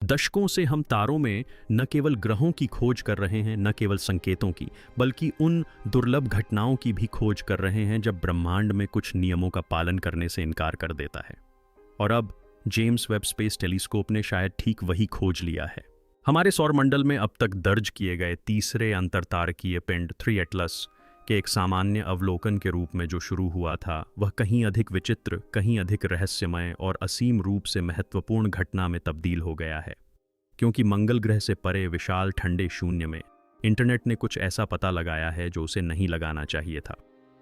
दशकों से हम तारों में न केवल ग्रहों की खोज कर रहे हैं, न केवल संकेतों की, बल्कि उन दुर्लभ घटनाओं की भी खोज कर रहे हैं जब ब्रह्मांड में कुछ नियमों का पालन करने से इनकार कर देता है। और अब जेम्स वेब स्पेस टेलीस्कोप ने शायद ठीक वही खोज लिया है। हमारे सौरमंडल में अब तक दर्ज किए गए तीसरे अंतरतारकीय पिंड 3 एटलस के एक सामान्य अवलोकन के रूप में जो शुरू हुआ था, वह कहीं अधिक विचित्र, कहीं अधिक रहस्यमय और असीम रूप से महत्वपूर्ण घटना में तब्दील हो गया है। क्योंकि मंगल ग्रह से परे विशाल ठंडे शून्य में इंटरनेट ने कुछ ऐसा पता लगाया है जो उसे नहीं लगाना चाहिए था।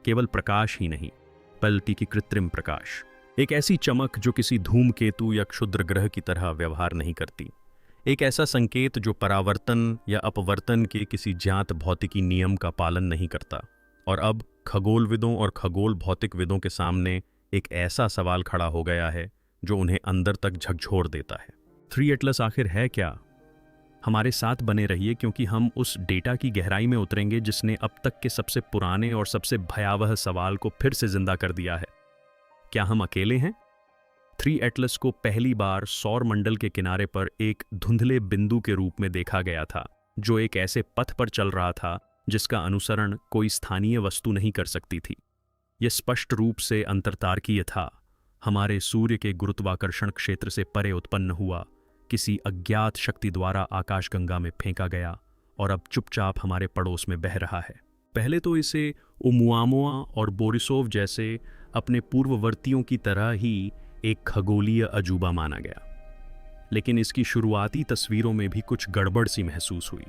केवल प्रकाश ही नहीं, बल्कि कि कृत्रिम प्रकाश, एक ऐसी चमक जो किसी धूमकेतु या क्षुद्र ग्रह की तरह व्यवहार नहीं करती, एक ऐसा संकेत जो परावर्तन या अपवर्तन के किसी ज्ञात भौतिकी नियम का पालन नहीं करता। और अब खगोलविदों और खगोल भौतिकविदों के सामने एक ऐसा सवाल खड़ा हो गया है जो उन्हें अंदर तक झकझोर देता है। 3 एटलस आखिर है क्या? हमारे साथ बने रहिए, क्योंकि हम उस डेटा की गहराई में उतरेंगे जिसने अब तक के सबसे पुराने और सबसे भयावह सवाल को फिर से जिंदा कर दिया है। क्या हम अकेले हैं? 3 एटलस को पहली बार सौर मंडल के किनारे पर एक धुंधले बिंदु के रूप में देखा गया था, जो एक ऐसे पथ पर चल रहा था जिसका अनुसरण कोई स्थानीय वस्तु नहीं कर सकती थी। यह स्पष्ट रूप से अंतरतारकीय था, हमारे सूर्य के गुरुत्वाकर्षण क्षेत्र से परे उत्पन्न हुआ, किसी अज्ञात शक्ति द्वारा आकाशगंगा में फेंका गया और अब चुपचाप हमारे पड़ोस में बह रहा है। पहले तो इसे ओमुआमुआ और बोरिसोव जैसे अपने पूर्ववर्तियों की तरह ही एक खगोलीय अजूबा माना गया, लेकिन इसकी शुरुआती तस्वीरों में भी कुछ गड़बड़ सी महसूस हुई।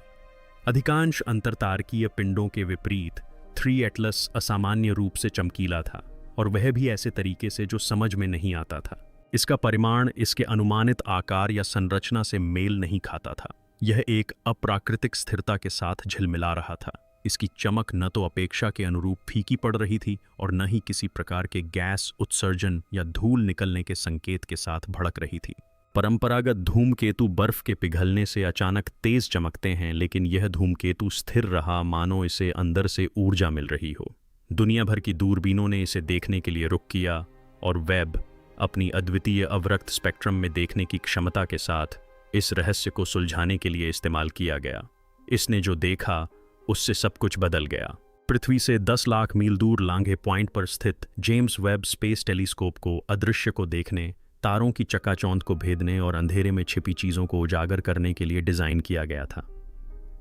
अधिकांश अंतरतारकीय पिंडों के विपरीत 3 एटलस असामान्य रूप से चमकीला था, और वह भी ऐसे तरीके से जो समझ में नहीं आता था। इसका परिमाण इसके अनुमानित आकार या संरचना से मेल नहीं खाता था। यह एक अप्राकृतिक स्थिरता के साथ झिलमिला रहा था। इसकी चमक न तो अपेक्षा के अनुरूप फीकी पड़ रही थी और न ही किसी प्रकार के गैस उत्सर्जन या धूल निकलने के संकेत के साथ भड़क रही थी। परंपरागत धूमकेतु बर्फ के पिघलने से अचानक तेज चमकते हैं, लेकिन यह धूमकेतु स्थिर रहा, मानो इसे अंदर से ऊर्जा मिल रही हो। दुनिया भर की दूरबीनों ने इसे देखने के लिए रुख किया, और वेब अपनी अद्वितीय अवरक्त स्पेक्ट्रम में देखने की क्षमता के साथ इस रहस्य को सुलझाने के लिए इस्तेमाल किया गया। इसने जो देखा उससे सब कुछ बदल गया। पृथ्वी से 10 लाख मील दूर लांघे पॉइंट पर स्थित जेम्स वेब स्पेस टेलीस्कोप को अदृश्य को देखने, तारों की चकाचौंध को भेदने और अंधेरे में छिपी चीजों को उजागर करने के लिए डिजाइन किया गया था।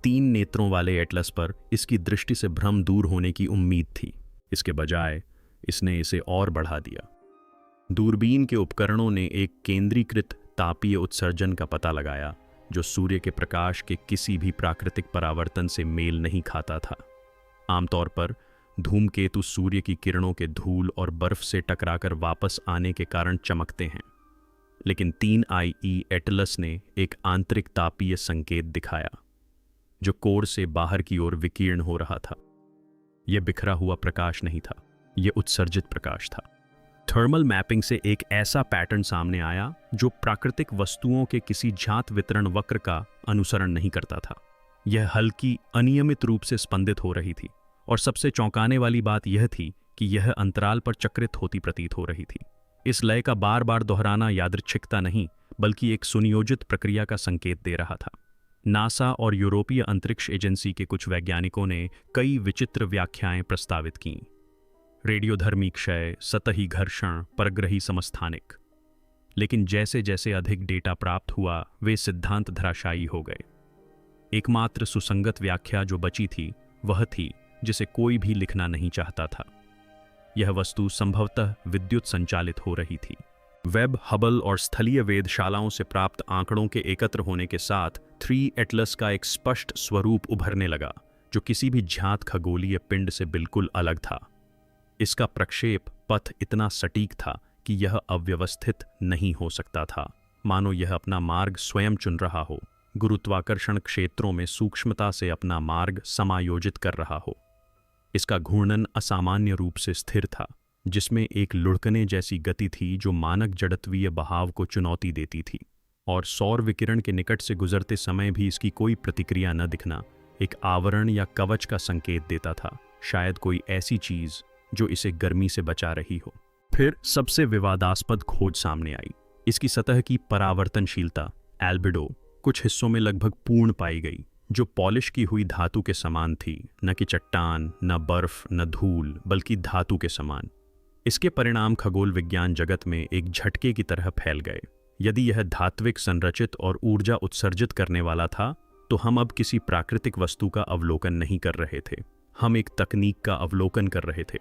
3 नेत्रों वाले एटलस पर इसकी दृष्टि से भ्रम दूर होने की उम्मीद थी। इसके बजाय इसने इसे और बढ़ा दिया। दूरबीन के उपकरणों ने एक केंद्रीकृत तापीय उत्सर्जन का पता लगाया जो सूर्य के प्रकाश के किसी भी प्राकृतिक परावर्तन से मेल नहीं खाता था। आमतौर पर धूमकेतु सूर्य की किरणों के धूल और बर्फ से टकराकर वापस आने के कारण चमकते हैं, लेकिन 3IE एटलस ने एक आंतरिक तापीय संकेत दिखाया जो कोर से बाहर की ओर विकीर्ण हो रहा था। यह बिखरा हुआ प्रकाश नहीं था, यह उत्सर्जित प्रकाश था। थर्मल मैपिंग से एक ऐसा पैटर्न सामने आया जो प्राकृतिक वस्तुओं के किसी ज्ञात वितरण वक्र का अनुसरण नहीं करता था। यह हल्की, अनियमित रूप से स्पंदित हो रही थी, और सबसे चौंकाने वाली बात यह थी कि यह अंतराल पर चक्रित होती प्रतीत हो रही थी। इस लय का बार बार दोहराना यादृच्छिकता नहीं, बल्कि एक सुनियोजित प्रक्रिया का संकेत दे रहा था। नासा और यूरोपीय अंतरिक्ष एजेंसी के कुछ वैज्ञानिकों ने कई विचित्र व्याख्याएं प्रस्तावित कीं। रेडियोधर्मी क्षय, सतही घर्षण, परग्रही समस्थानिक। लेकिन जैसे जैसे अधिक डेटा प्राप्त हुआ, वे सिद्धांत धराशायी हो गए। एकमात्र सुसंगत व्याख्या जो बची थी वह थी जिसे कोई भी लिखना नहीं चाहता था। यह वस्तु संभवतः विद्युत संचालित हो रही थी। वेब, हबल और स्थलीय वेधशालाओं से प्राप्त आंकड़ों के एकत्र होने के साथ 3 एटलस का एक स्पष्ट स्वरूप उभरने लगा जो किसी भी ज्ञात खगोलीय पिंड से बिल्कुल अलग था। इसका प्रक्षेप पथ इतना सटीक था कि यह अव्यवस्थित नहीं हो सकता था, मानो यह अपना मार्ग स्वयं चुन रहा हो, गुरुत्वाकर्षण क्षेत्रों में सूक्ष्मता से अपना मार्ग समायोजित कर रहा हो। इसका घूर्णन असामान्य रूप से स्थिर था, जिसमें एक लुढ़कने जैसी गति थी जो मानक जड़त्वीय बहाव को चुनौती देती थी, और सौर विकिरण के निकट से गुजरते समय भी इसकी कोई प्रतिक्रिया न दिखना एक आवरण या कवच का संकेत देता था, शायद कोई ऐसी चीज जो इसे गर्मी से बचा रही हो। फिर सबसे विवादास्पद खोज सामने आई, इसकी सतह की परावर्तनशीलता, एल्बिडो, कुछ हिस्सों में लगभग पूर्ण पाई गई, जो पॉलिश की हुई धातु के समान थी, न कि चट्टान, न बर्फ, न धूल, बल्कि धातु के समान। इसके परिणाम खगोल विज्ञान जगत में एक झटके की तरह फैल गए। यदि यह धात्विक संरचित और ऊर्जा उत्सर्जित करने वाला था, तो हम अब किसी प्राकृतिक वस्तु का अवलोकन नहीं कर रहे थे, हम एक तकनीक का अवलोकन कर रहे थे।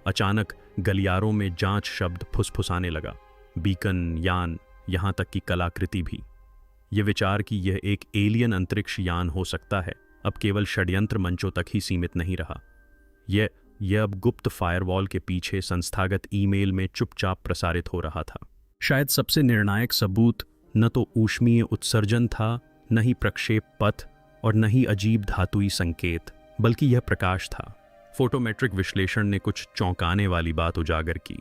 अचानक गलियारों में जांच शब्द फुसफुसाने लगा, बीकन, यान, यहाँ तक कि कलाकृति भी। ये विचार कि यह एक एलियन अंतरिक्ष यान हो सकता है, अब केवल षड्यंत्र मंचों तक ही सीमित नहीं रहा। यह अब गुप्त फायरवॉल के पीछे संस्थागत ईमेल में चुपचाप प्रसारित हो रहा था। शायद सबसे निर्णायक सबूत न तो ऊष्मीय उत्सर्जन था, न ही प्रक्षेप पथ, और न ही अजीब धातुई संकेत, बल्कि यह प्रकाश था। फोटोमेट्रिक विश्लेषण ने कुछ चौंकाने वाली बात उजागर की।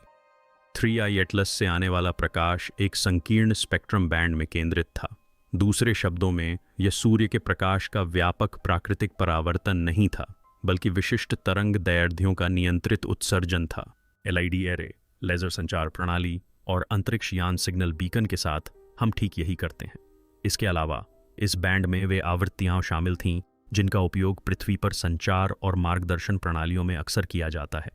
3i एटलस से आने वाला प्रकाश एक संकीर्ण स्पेक्ट्रम बैंड में केंद्रित था। दूसरे शब्दों में, यह सूर्य के प्रकाश का व्यापक प्राकृतिक परावर्तन नहीं था, बल्कि विशिष्ट तरंग दैर्ध्यों का नियंत्रित उत्सर्जन था। एलईडी एरे, लेजर संचार प्रणाली और अंतरिक्ष यान सिग्नल बीकन के साथ हम ठीक यही करते हैं। इसके अलावा इस बैंड में वे आवृत्तियां शामिल थीं जिनका उपयोग पृथ्वी पर संचार और मार्गदर्शन प्रणालियों में अक्सर किया जाता है।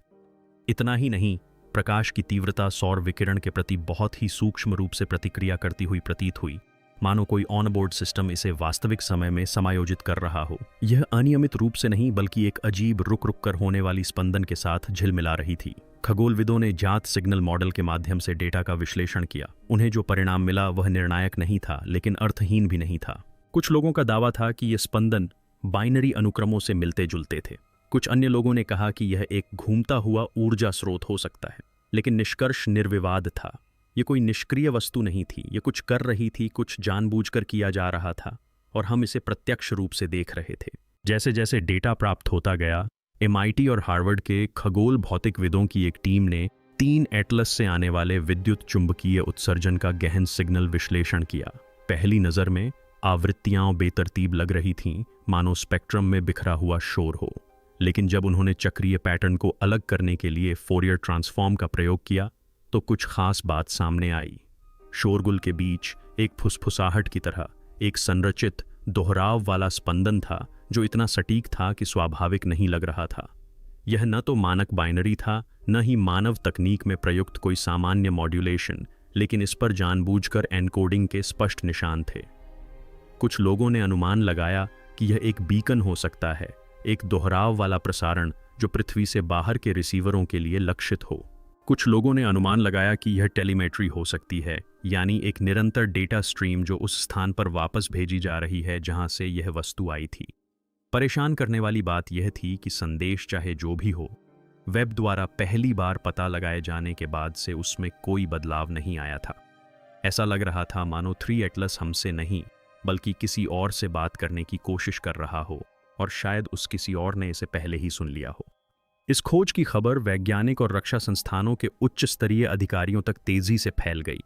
इतना ही नहीं, प्रकाश की तीव्रता सौर विकिरण के प्रति बहुत ही सूक्ष्म रूप से प्रतिक्रिया करती हुई प्रतीत हुई, मानो कोई ऑनबोर्ड सिस्टम इसे वास्तविक समय में समायोजित कर रहा हो। यह अनियमित रूप से नहीं, बल्कि एक अजीब रुक रुक कर होने वाली स्पंदन के साथ झिलमिला रही थी। खगोलविदों ने जात सिग्नल मॉडल के माध्यम से डेटा का विश्लेषण किया। उन्हें जो परिणाम मिला वह निर्णायक नहीं था, लेकिन अर्थहीन भी नहीं था। कुछ लोगों का दावा था कि ये स्पंदन बाइनरी अनुक्रमों से मिलते जुलते थे। कुछ अन्य लोगों ने कहा कि यह एक घूमता हुआ ऊर्जा स्रोत हो सकता है, लेकिन निष्कर्ष निर्विवाद था। ये कोई निष्क्रिय वस्तु नहीं थी, ये कुछ कर रही थी, कुछ जानबूझकर किया जा रहा था, और हम इसे प्रत्यक्ष रूप से देख रहे थे। जैसे जैसे डेटा प्राप्त होता गया, MIT और हार्वर्ड के खगोल भौतिकविदों की एक टीम ने 3 एटलस से आने वाले विद्युत चुंबकीय उत्सर्जन का गहन सिग्नल विश्लेषण किया। पहली नज़र में आवृत्तियां बेतरतीब लग रही थीं, मानो स्पेक्ट्रम में बिखरा हुआ शोर हो। लेकिन जब उन्होंने चक्रीय पैटर्न को अलग करने के लिए फोरियर ट्रांसफॉर्म का प्रयोग किया, तो कुछ खास बात सामने आई। शोरगुल के बीच एक फुसफुसाहट की तरह एक संरचित दोहराव वाला स्पंदन था, जो इतना सटीक था कि स्वाभाविक नहीं लग रहा था। यह न तो मानक बाइनरी था, न ही मानव तकनीक में प्रयुक्त कोई सामान्य मॉड्यूलेशन, लेकिन इस पर जानबूझकर एनकोडिंग के स्पष्ट निशान थे। कुछ लोगों ने अनुमान लगाया कि यह एक बीकन हो सकता है, एक दोहराव वाला प्रसारण जो पृथ्वी से बाहर के रिसीवरों के लिए लक्षित हो। कुछ लोगों ने अनुमान लगाया कि यह टेलीमेट्री हो सकती है, यानी एक निरंतर डेटा स्ट्रीम जो उस स्थान पर वापस भेजी जा रही है जहां से यह वस्तु आई थी। परेशान करने वाली बात यह थी कि संदेश चाहे जो भी हो, वेब द्वारा पहली बार पता लगाए जाने के बाद से उसमें कोई बदलाव नहीं आया था। ऐसा लग रहा था मानो 3 एटलस हमसे नहीं, बल्कि किसी और से बात करने की कोशिश कर रहा हो, और शायद उस किसी और ने इसे पहले ही सुन लिया हो। इस खोज की खबर वैज्ञानिक और रक्षा संस्थानों के उच्च स्तरीय अधिकारियों तक तेजी से फैल गई।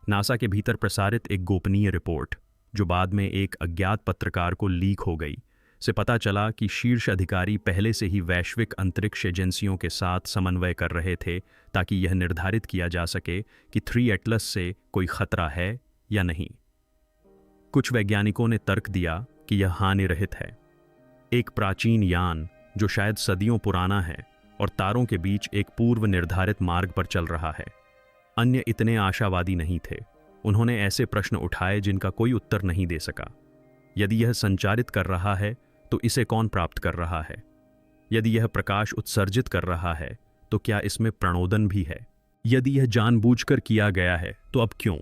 नासा के भीतर प्रसारित एक गोपनीय रिपोर्ट, जो बाद में एक अज्ञात पत्रकार को लीक हो गई, से पता चला कि शीर्ष अधिकारी पहले से ही वैश्विक अंतरिक्ष एजेंसियों के साथ समन्वय कर रहे थे, ताकि यह निर्धारित किया जा सके कि 3 एटलस से कोई खतरा है या नहीं। कुछ वैज्ञानिकों ने तर्क दिया कि यह हानिरहित है, एक प्राचीन यान जो शायद सदियों पुराना है और तारों के बीच एक पूर्व निर्धारित मार्ग पर चल रहा है। अन्य इतने आशावादी नहीं थे। उन्होंने ऐसे प्रश्न उठाए जिनका कोई उत्तर नहीं दे सका। यदि यह संचारित कर रहा है तो इसे कौन प्राप्त कर रहा है? यदि यह प्रकाश उत्सर्जित कर रहा है तो क्या इसमें प्रणोदन भी है? यदि यह जानबूझकर किया गया है तो अब क्यों?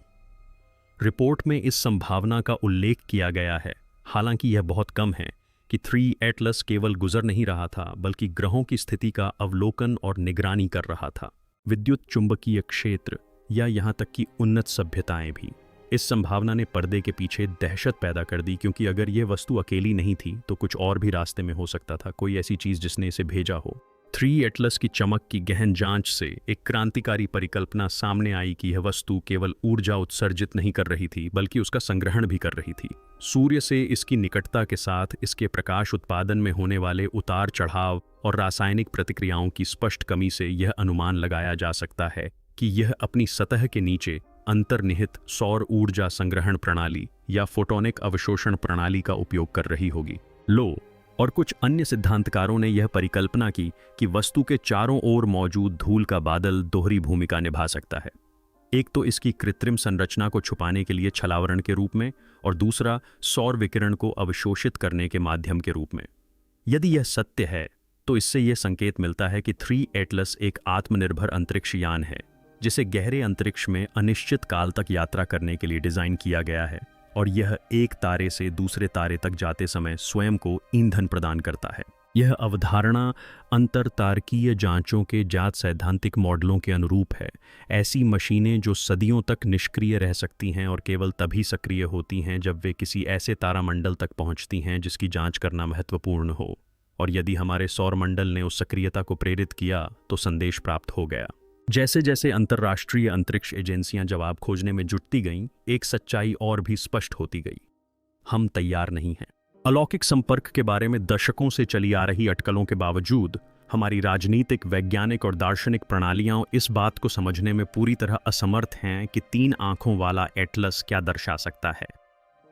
रिपोर्ट में इस संभावना का उल्लेख किया गया है, हालांकि यह बहुत कम है, कि 3 एटलस केवल गुजर नहीं रहा था, बल्कि ग्रहों की स्थिति का अवलोकन और निगरानी कर रहा था। विद्युत चुंबकीय क्षेत्र या यहाँ तक कि उन्नत सभ्यताएं भी। इस संभावना ने पर्दे के पीछे दहशत पैदा कर दी, क्योंकि अगर यह वस्तु अकेली नहीं थी तो कुछ और भी रास्ते में हो सकता था, कोई ऐसी चीज जिसने इसे भेजा हो। 3 एटलस की चमक की गहन जांच से एक क्रांतिकारी परिकल्पना सामने आई कि यह वस्तु केवल ऊर्जा उत्सर्जित नहीं कर रही थी, बल्कि उसका संग्रहण भी कर रही थी। सूर्य से इसकी निकटता के साथ इसके प्रकाश उत्पादन में होने वाले उतार चढ़ाव और रासायनिक प्रतिक्रियाओं की स्पष्ट कमी से यह अनुमान लगाया जा सकता है कि यह अपनी सतह के नीचे अंतर्निहित सौर ऊर्जा संग्रहण प्रणाली या फोटोनिक अवशोषण प्रणाली का उपयोग कर रही होगी। लो और कुछ अन्य सिद्धांतकारों ने यह परिकल्पना की कि वस्तु के चारों ओर मौजूद धूल का बादल दोहरी भूमिका निभा सकता है। एक तो इसकी कृत्रिम संरचना को छुपाने के लिए छलावरण के रूप में, और दूसरा सौर विकिरण को अवशोषित करने के माध्यम के रूप में। यदि यह सत्य है तो इससे यह संकेत मिलता है कि 3 एटलस एक आत्मनिर्भर अंतरिक्ष यान है जिसे गहरे अंतरिक्ष में अनिश्चित काल तक यात्रा करने के लिए डिजाइन किया गया है, और यह एक तारे से दूसरे तारे तक जाते समय स्वयं को ईंधन प्रदान करता है। यह अवधारणा अंतरतारकीय जांचों के ज्ञात सैद्धांतिक मॉडलों के अनुरूप है। ऐसी मशीनें जो सदियों तक निष्क्रिय रह सकती हैं और केवल तभी सक्रिय होती हैं जब वे किसी ऐसे तारामंडल तक पहुंचती हैं जिसकी जांच करना महत्वपूर्ण हो, और यदि हमारे सौरमंडल ने उस सक्रियता को प्रेरित किया तो संदेश प्राप्त हो गया। जैसे जैसे अंतर्राष्ट्रीय अंतरिक्ष एजेंसियां जवाब खोजने में जुटती गईं, एक सच्चाई और भी स्पष्ट होती गई। हम तैयार नहीं हैं। अलौकिक संपर्क के बारे में दशकों से चली आ रही अटकलों के बावजूद हमारी राजनीतिक, वैज्ञानिक और दार्शनिक प्रणालियां इस बात को समझने में पूरी तरह असमर्थ हैं कि 3 आंखों वाला एटलस क्या दर्शा सकता है।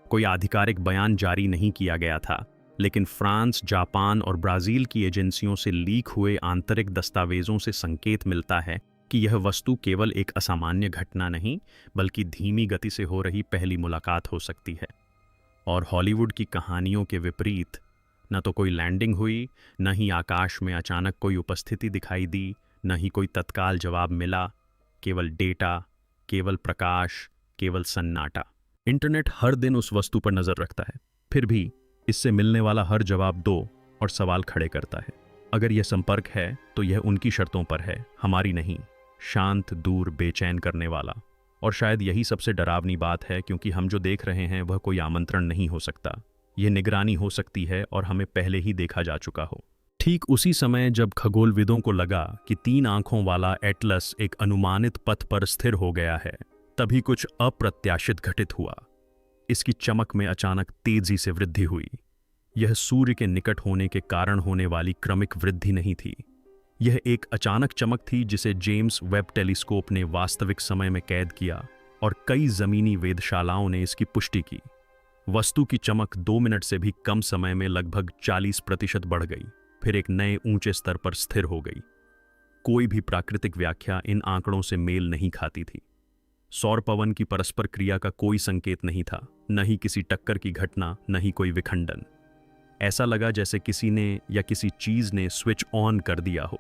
कोई आधिकारिक बयान जारी नहीं किया गया था, लेकिन फ्रांस, जापान और ब्राजील की एजेंसियों से लीक हुए आंतरिक दस्तावेजों से संकेत मिलता है कि यह वस्तु केवल एक असामान्य घटना नहीं, बल्कि धीमी गति से हो रही पहली मुलाकात हो सकती है। और हॉलीवुड की कहानियों के विपरीत न तो कोई लैंडिंग हुई, न ही आकाश में अचानक कोई उपस्थिति दिखाई दी, न ही कोई तत्काल जवाब मिला। केवल डेटा, केवल प्रकाश, केवल सन्नाटा। इंटरनेट हर दिन उस वस्तु पर नजर रखता है, फिर भी इससे मिलने वाला हर जवाब 2 और सवाल खड़े करता है। अगर यह संपर्क है तो यह उनकी शर्तों पर है, हमारी नहीं। शांत, दूर, बेचैन करने वाला। और शायद यही सबसे डरावनी बात है, क्योंकि हम जो देख रहे हैं वह कोई आमंत्रण नहीं हो सकता। यह निगरानी हो सकती है, और हमें पहले ही देखा जा चुका हो। ठीक उसी समय जब खगोलविदों को लगा कि 3 आंखों वाला एटलस एक अनुमानित पथ पर स्थिर हो गया है, तभी कुछ अप्रत्याशित घटित हुआ। इसकी चमक में अचानक तेजी से वृद्धि हुई। यह सूर्य के निकट होने के कारण होने वाली क्रमिक वृद्धि नहीं थी। यह एक अचानक चमक थी जिसे जेम्स वेब टेलीस्कोप ने वास्तविक समय में कैद किया, और कई जमीनी वेधशालाओं ने इसकी पुष्टि की। वस्तु की चमक 2 मिनट से भी कम समय में लगभग 40% बढ़ गई, फिर एक नए ऊंचे स्तर पर स्थिर हो गई। कोई भी प्राकृतिक व्याख्या इन आंकड़ों से मेल नहीं खाती थी। सौर पवन की परस्पर क्रिया का कोई संकेत नहीं था, न ही किसी टक्कर की घटना, न ही कोई विखंडन। ऐसा लगा जैसे किसी ने या किसी चीज ने स्विच ऑन कर दिया हो।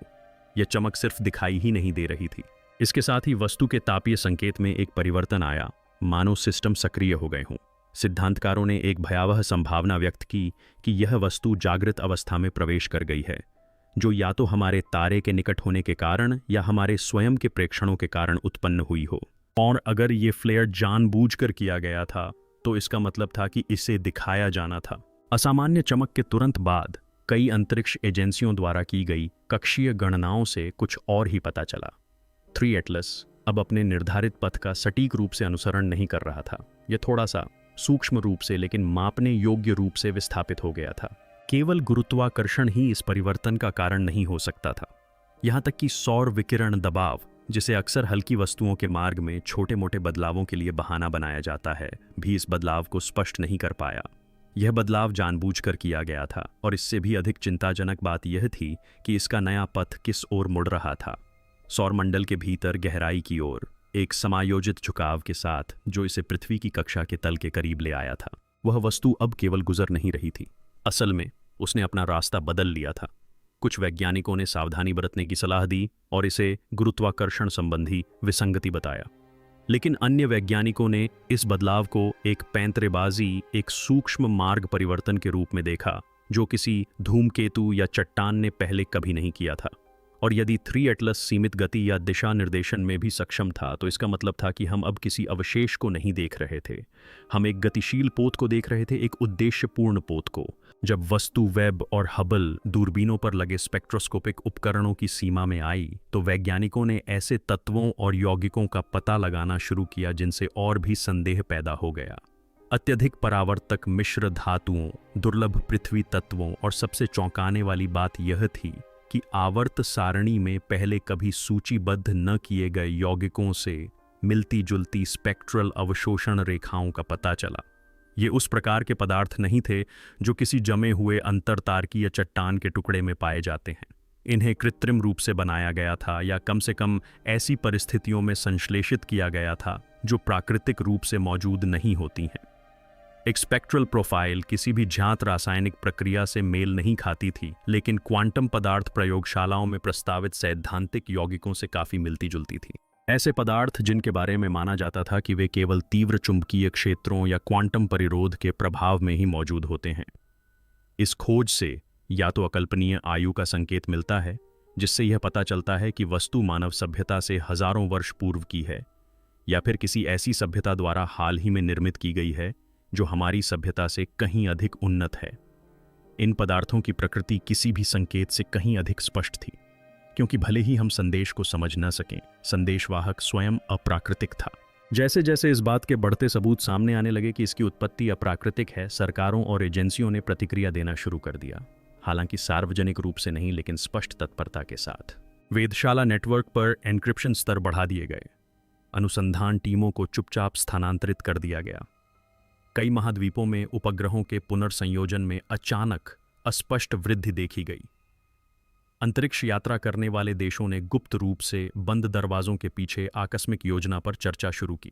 यह चमक सिर्फ दिखाई ही नहीं दे रही थी, इसके साथ ही वस्तु के तापीय संकेत में एक परिवर्तन आया, मानो सिस्टम सक्रिय हो गए हों। सिद्धांतकारों ने एक भयावह संभावना व्यक्त की कि यह वस्तु जागृत अवस्था में प्रवेश कर गई है, जो या तो हमारे तारे के निकट होने के कारण या हमारे स्वयं के प्रेक्षणों के कारण उत्पन्न हुई हो। और अगर ये फ्लेयर जानबूझकर किया गया था तो इसका मतलब था कि इसे दिखाया जाना था। असामान्य चमक के तुरंत बाद कई अंतरिक्ष एजेंसियों द्वारा की गई कक्षीय गणनाओं से कुछ और ही पता चला। 3 एटलस अब अपने निर्धारित पथ का सटीक रूप से अनुसरण नहीं कर रहा था। यह थोड़ा सा सूक्ष्म रूप से, लेकिन मापने योग्य रूप से विस्थापित हो गया था। केवल गुरुत्वाकर्षण ही इस परिवर्तन का कारण नहीं हो सकता था। यहाँ तक कि सौर विकिरण दबाव, जिसे अक्सर हल्की वस्तुओं के मार्ग में छोटे मोटे बदलावों के लिए बहाना बनाया जाता है, भी इस बदलाव को स्पष्ट नहीं कर पाया। यह बदलाव जानबूझकर किया गया था, और इससे भी अधिक चिंताजनक बात यह थी कि इसका नया पथ किस ओर मुड़ रहा था। सौरमंडल के भीतर गहराई की ओर, एक समायोजित झुकाव के साथ जो इसे पृथ्वी की कक्षा के तल के करीब ले आया था। वह वस्तु अब केवल गुजर नहीं रही थी, असल में उसने अपना रास्ता बदल लिया था। कुछ वैज्ञानिकों ने सावधानी बरतने की सलाह दी और इसे गुरुत्वाकर्षण संबंधी विसंगति बताया, लेकिन अन्य वैज्ञानिकों ने इस बदलाव को एक पैंतरेबाजी, एक सूक्ष्म मार्ग परिवर्तन के रूप में देखा, जो किसी धूमकेतु या चट्टान ने पहले कभी नहीं किया था। और यदि 3 एटलस सीमित गति या दिशा निर्देशन में भी सक्षम था, तो इसका मतलब था कि हम अब किसी अवशेष को नहीं देख रहे थे। हम एक गतिशील पोत को देख रहे थे, एक उद्देश्यपूर्ण पोत को। जब वस्तु वेब और हबल दूरबीनों पर लगे स्पेक्ट्रोस्कोपिक उपकरणों की सीमा में आई, तो वैज्ञानिकों ने ऐसे तत्वों और यौगिकों का पता लगाना शुरू किया जिनसे और भी संदेह पैदा हो गया। अत्यधिक परावर्तक मिश्र धातुओं, दुर्लभ पृथ्वी तत्वों, और सबसे चौंकाने वाली बात यह थी कि आवर्त सारणी में पहले कभी सूचीबद्ध न किए गए यौगिकों से मिलती जुलती स्पेक्ट्रल अवशोषण रेखाओं का पता चला। ये उस प्रकार के पदार्थ नहीं थे जो किसी जमे हुए अंतरतारकीय चट्टान के टुकड़े में पाए जाते हैं। इन्हें कृत्रिम रूप से बनाया गया था या कम से कम ऐसी परिस्थितियों में संश्लेषित किया गया था जो प्राकृतिक रूप से मौजूद नहीं होती हैं। एक स्पेक्ट्रल प्रोफाइल किसी भी ज्ञात रासायनिक प्रक्रिया से मेल नहीं खाती थी, लेकिन क्वांटम पदार्थ प्रयोगशालाओं में प्रस्तावित सैद्धांतिक यौगिकों से काफी मिलती जुलती थी। ऐसे पदार्थ जिनके बारे में माना जाता था कि वे केवल तीव्र चुंबकीय क्षेत्रों या क्वांटम परिरोध के प्रभाव में ही मौजूद होते हैं। इस खोज से या तो अकल्पनीय आयु का संकेत मिलता है, जिससे यह पता चलता है कि वस्तु मानव सभ्यता से हजारों वर्ष पूर्व की है, या फिर किसी ऐसी सभ्यता द्वारा हाल ही में निर्मित की गई है जो हमारी सभ्यता से कहीं अधिक उन्नत है। इन पदार्थों की प्रकृति किसी भी संकेत से कहीं अधिक स्पष्ट थी, क्योंकि भले ही हम संदेश को समझ न सकें, संदेशवाहक स्वयं अप्राकृतिक था। जैसे जैसे इस बात के बढ़ते सबूत सामने आने लगे कि इसकी उत्पत्ति अप्राकृतिक है, सरकारों और एजेंसियों ने प्रतिक्रिया देना शुरू कर दिया, हालांकि सार्वजनिक रूप से नहीं, लेकिन स्पष्ट तत्परता के साथ। वेधशाला नेटवर्क पर एन्क्रिप्शन स्तर बढ़ा दिए गए, अनुसंधान टीमों को चुपचाप स्थानांतरित कर दिया गया। कई महाद्वीपों में उपग्रहों के पुनर्संयोजन में अचानक अस्पष्ट वृद्धि देखी गई। अंतरिक्ष यात्रा करने वाले देशों ने गुप्त रूप से बंद दरवाजों के पीछे आकस्मिक योजना पर चर्चा शुरू की।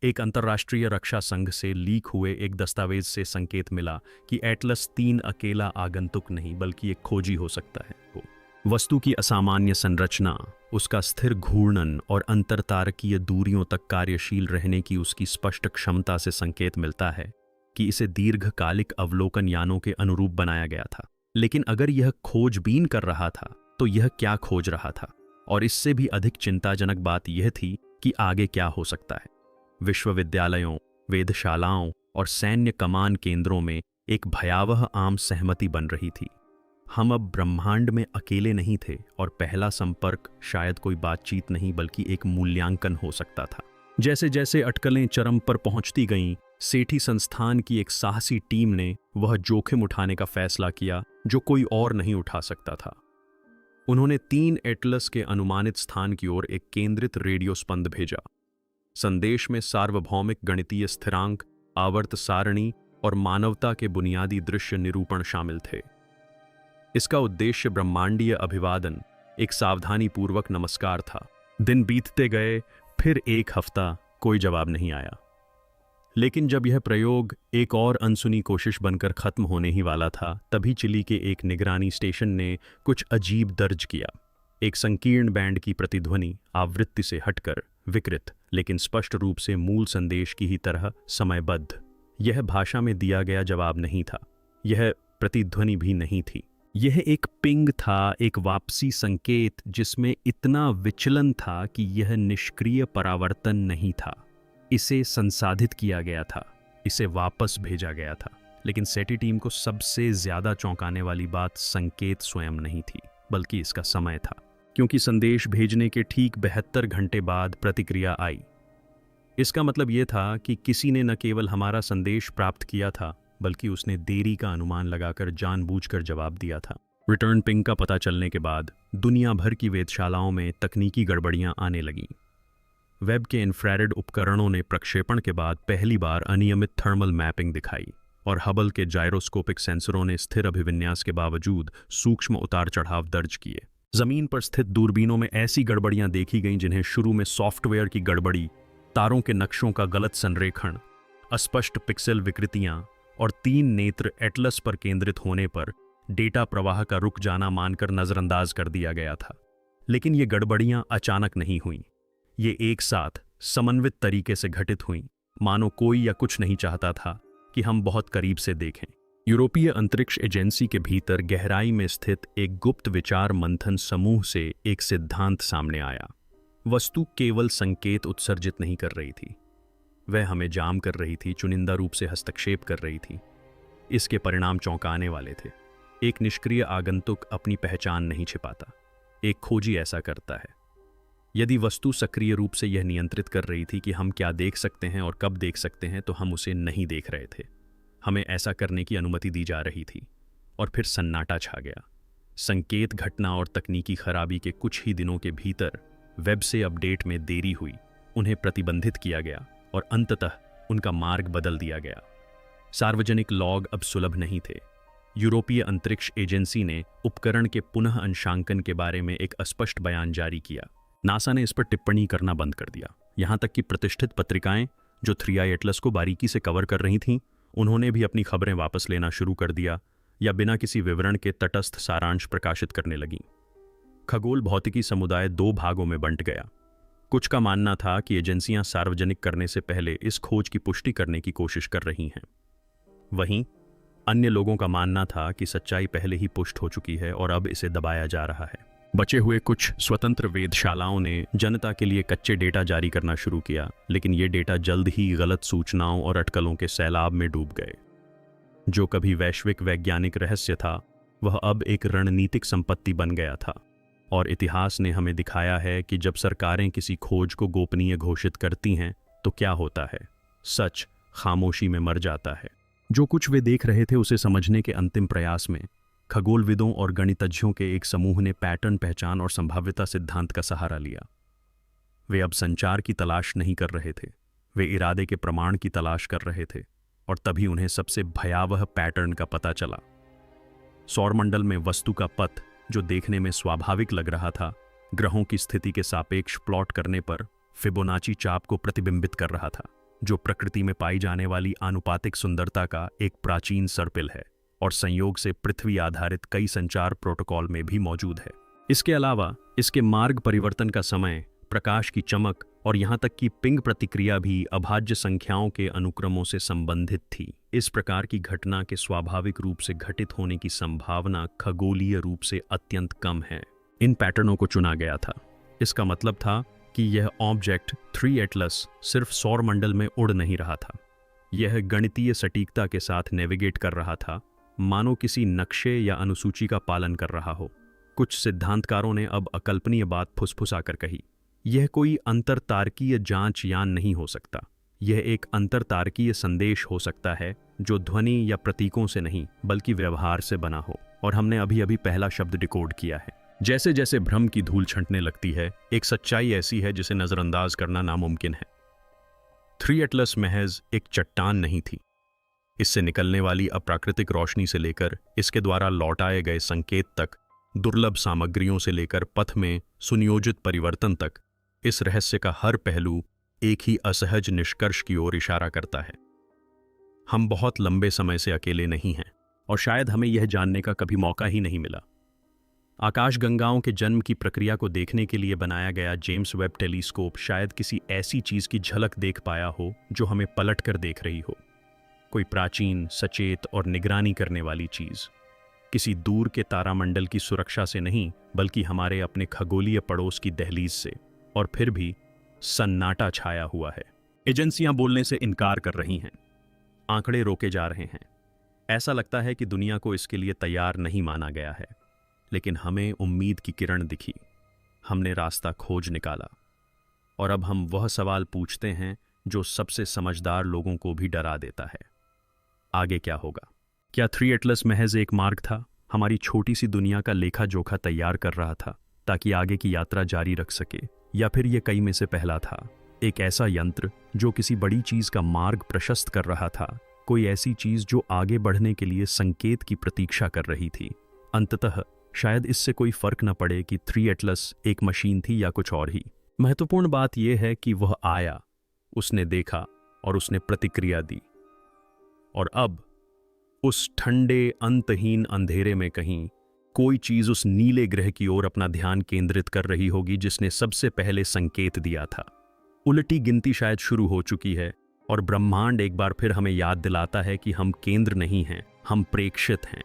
एक अंतर्राष्ट्रीय रक्षा संघ से लीक हुए एक दस्तावेज से संकेत मिला कि एटलस 3 अकेला आगंतुक नहीं बल्कि एक खोजी हो सकता है। वस्तु की असामान्य संरचना, उसका स्थिर घूर्णन और अंतरतारकीय दूरियों तक कार्यशील रहने की उसकी स्पष्ट क्षमता से संकेत मिलता है कि इसे दीर्घकालिक अवलोकन यानों के अनुरूप बनाया गया था। लेकिन अगर यह खोजबीन कर रहा था तो यह क्या खोज रहा था? और इससे भी अधिक चिंताजनक बात यह थी कि आगे क्या हो सकता है। विश्वविद्यालयों, वेधशालाओं और सैन्य कमान केंद्रों में एक भयावह आम सहमति बन रही थी। हम अब ब्रह्मांड में अकेले नहीं थे और पहला संपर्क शायद कोई बातचीत नहीं बल्कि एक मूल्यांकन हो सकता था। जैसे जैसे अटकलें चरम पर पहुंचती गईं, सेठी संस्थान की एक साहसी टीम ने वह जोखिम उठाने का फैसला किया जो कोई और नहीं उठा सकता था। उन्होंने 3 एटलस के अनुमानित स्थान की ओर एक केंद्रित रेडियो स्पंद भेजा। संदेश में सार्वभौमिक गणितीय स्थिरांक, आवर्त सारणी और मानवता के बुनियादी दृश्य निरूपण शामिल थे। इसका उद्देश्य ब्रह्मांडीय अभिवादन, एक सावधानीपूर्वक नमस्कार था। दिन बीतते गए, फिर 1 हफ्ता कोई जवाब नहीं आया। लेकिन जब यह प्रयोग एक और अनसुनी कोशिश बनकर खत्म होने ही वाला था, तभी चिली के एक निगरानी स्टेशन ने कुछ अजीब दर्ज किया। एक संकीर्ण बैंड की प्रतिध्वनि, आवृत्ति से हटकर विकृत लेकिन स्पष्ट रूप से मूल संदेश की ही तरह समयबद्ध। यह भाषा में दिया गया जवाब नहीं था, यह प्रतिध्वनि भी नहीं थी। यह एक पिंग था, एक वापसी संकेत जिसमें इतना विचलन था कि यह निष्क्रिय परावर्तन नहीं था। इसे संसाधित किया गया था, इसे वापस भेजा गया था। लेकिन सेटी टीम को सबसे ज्यादा चौंकाने वाली बात संकेत स्वयं नहीं थी, बल्कि इसका समय था, क्योंकि संदेश भेजने के ठीक 72 घंटे बाद प्रतिक्रिया आई। इसका मतलब यह था कि किसी ने न केवल हमारा संदेश प्राप्त किया था, बल्कि उसने देरी का अनुमान लगाकर जानबूझकर जवाब दिया था। रिटर्न पिंग का पता चलने के बाद दुनिया भर की वेधशालाओं में तकनीकी गड़बड़ियां आने लगीं। वेब के इंफ्रारेड उपकरणों ने प्रक्षेपण के बाद पहली बार अनियमित थर्मल मैपिंग दिखाई, और हबल के जायरोस्कोपिक सेंसरों ने स्थिर अभिविन्यास के बावजूद सूक्ष्म उतार चढ़ाव दर्ज किए। जमीन पर स्थित दूरबीनों में ऐसी गड़बड़ियां देखी गईं जिन्हें शुरू में सॉफ्टवेयर की गड़बड़ी, तारों के नक्शों का गलत संरेखण, अस्पष्ट पिक्सेल विकृतियां और 3 नेत्र एटलस पर केंद्रित होने पर डेटा प्रवाह का रुक जाना मानकर नजरअंदाज कर दिया गया था। लेकिन ये गड़बड़ियां अचानक नहीं हुईं, ये एक साथ समन्वित तरीके से घटित हुईं, मानो कोई या कुछ नहीं चाहता था कि हम बहुत करीब से देखें। यूरोपीय अंतरिक्ष एजेंसी के भीतर गहराई में स्थित एक गुप्त विचार मंथन समूह से एक सिद्धांत सामने आया। वस्तु केवल संकेत उत्सर्जित नहीं कर रही थी, वह हमें जाम कर रही थी, चुनिंदा रूप से हस्तक्षेप कर रही थी। इसके परिणाम चौंकाने वाले थे। एक निष्क्रिय आगंतुक अपनी पहचान नहीं छिपाता, एक खोजी ऐसा करता है। यदि वस्तु सक्रिय रूप से यह नियंत्रित कर रही थी कि हम क्या देख सकते हैं और कब देख सकते हैं, तो हम उसे नहीं देख रहे थे। हमें ऐसा करने की अनुमति दी जा रही थी, और फिर सन्नाटा छा गया। संकेत घटना और तकनीकी खराबी के कुछ ही दिनों के भीतर वेब से अपडेट में देरी हुई, उन्हें प्रतिबंधित किया गया और अंततः उनका मार्ग बदल दिया गया। सार्वजनिक लॉग अब सुलभ नहीं थे। यूरोपीय अंतरिक्ष एजेंसी ने उपकरण के पुनः अंशांकन के बारे में एक अस्पष्ट बयान जारी किया। नासा ने इस पर टिप्पणी करना बंद कर दिया। यहाँ तक कि प्रतिष्ठित पत्रिकाएं जो 3i एटलस को बारीकी से कवर कर रही थीं, उन्होंने भी अपनी खबरें वापस लेना शुरू कर दिया या बिना किसी विवरण के तटस्थ सारांश प्रकाशित करने लगीं। खगोल भौतिकी समुदाय दो भागों में बंट गया। कुछ का मानना था कि एजेंसियां सार्वजनिक करने से पहले इस खोज की पुष्टि करने की कोशिश कर रही हैं। वहीं अन्य लोगों का मानना था कि सच्चाई पहले ही पुष्ट हो चुकी है और अब इसे दबाया जा रहा है। बचे हुए कुछ स्वतंत्र वेधशालाओं ने जनता के लिए कच्चे डेटा जारी करना शुरू किया, लेकिन ये डेटा जल्द ही गलत सूचनाओं और अटकलों के सैलाब में डूब गए। जो कभी वैश्विक वैज्ञानिक रहस्य था, वह अब एक रणनीतिक संपत्ति बन गया था। और इतिहास ने हमें दिखाया है कि जब सरकारें किसी खोज को गोपनीय घोषित करती हैं तो क्या होता है, सच खामोशी में मर जाता है। जो कुछ वे देख रहे थे उसे समझने के अंतिम प्रयास में खगोलविदों और गणितज्ञों के एक समूह ने पैटर्न पहचान और संभाव्यता सिद्धांत का सहारा लिया। वे अब संचार की तलाश नहीं कर रहे थे, वे इरादे के प्रमाण की तलाश कर रहे थे। और तभी उन्हें सबसे भयावह पैटर्न का पता चला। सौरमंडल में वस्तु का पथ, जो देखने में स्वाभाविक लग रहा था, ग्रहों की स्थिति के सापेक्ष प्लॉट करने पर फिबोनाची चाप को प्रतिबिंबित कर रहा था, जो प्रकृति में पाई जाने वाली आनुपातिक सुंदरता का एक प्राचीन सर्पिल है और संयोग से पृथ्वी आधारित कई संचार प्रोटोकॉल में भी मौजूद है। इसके अलावा इसके मार्ग परिवर्तन का समय, प्रकाश की चमक और यहाँ तक कि पिंग प्रतिक्रिया भी अभाज्य संख्याओं के अनुक्रमों से संबंधित थी। इस प्रकार की घटना के स्वाभाविक रूप से घटित होने की संभावना खगोलीय रूप से अत्यंत कम है। इन पैटर्नों को चुना गया था। इसका मतलब था कि यह ऑब्जेक्ट 3 एटलस सिर्फ सौरमंडल में उड़ नहीं रहा था, यह गणितीय सटीकता के साथ नेविगेट कर रहा था, मानो किसी नक्शे या अनुसूची का पालन कर रहा हो। कुछ सिद्धांतकारों ने अब अकल्पनीय बात फुसफुसाकर कही, यह कोई अंतरतारकीय जांच यान नहीं हो सकता, यह एक अंतरतारकीय संदेश हो सकता है जो ध्वनि या प्रतीकों से नहीं बल्कि व्यवहार से बना हो। और हमने अभी अभी पहला शब्द डिकोड किया है। जैसे जैसे भ्रम की धूल छंटने लगती है, एक सच्चाई ऐसी है जिसे नजरअंदाज करना नामुमकिन है। 3 एटलस महज एक चट्टान नहीं थी। इससे निकलने वाली अप्राकृतिक रोशनी से लेकर इसके द्वारा लौटाए गए संकेत तक, दुर्लभ सामग्रियों से लेकर पथ में सुनियोजित परिवर्तन तक, इस रहस्य का हर पहलू एक ही असहज निष्कर्ष की ओर इशारा करता है। हम बहुत लंबे समय से अकेले नहीं हैं और शायद हमें यह जानने का कभी मौका ही नहीं मिला। आकाशगंगाओं के जन्म की प्रक्रिया को देखने के लिए बनाया गया जेम्स वेब टेलीस्कोप शायद किसी ऐसी चीज की झलक देख पाया हो जो हमें पलट कर देख रही हो। कोई प्राचीन, सचेत और निगरानी करने वाली चीज, किसी दूर के तारामंडल की सुरक्षा से नहीं बल्कि हमारे अपने खगोलीय पड़ोस की दहलीज से। और फिर भी सन्नाटा छाया हुआ है। एजेंसियां बोलने से इनकार कर रही हैं, आंकड़े रोके जा रहे हैं। ऐसा लगता है कि दुनिया को इसके लिए तैयार नहीं माना गया है। लेकिन हमें उम्मीद की किरण दिखी, हमने रास्ता खोज निकाला। और अब हम वह सवाल पूछते हैं जो सबसे समझदार लोगों को भी डरा देता है, आगे क्या होगा? क्या 3 एटलस महज एक मार्ग था, हमारी छोटी सी दुनिया का लेखा जोखा तैयार कर रहा था ताकि आगे की यात्रा जारी रख सके? या फिर यह कई में से पहला था, एक ऐसा यंत्र जो किसी बड़ी चीज का मार्ग प्रशस्त कर रहा था, कोई ऐसी चीज जो आगे बढ़ने के लिए संकेत की प्रतीक्षा कर रही थी? अंततः शायद इससे कोई फर्क न पड़े कि 3 एटलस एक मशीन थी या कुछ और ही। महत्वपूर्ण बात यह है कि वह आया, उसने देखा और उसने प्रतिक्रिया दी। और अब उस ठंडे अंतहीन अंधेरे में कहीं कोई चीज उस नीले ग्रह की ओर अपना ध्यान केंद्रित कर रही होगी जिसने सबसे पहले संकेत दिया था। उलटी गिनती शायद शुरू हो चुकी है और ब्रह्मांड एक बार फिर हमें याद दिलाता है कि हम केंद्र नहीं हैं, हम प्रेक्षित हैं।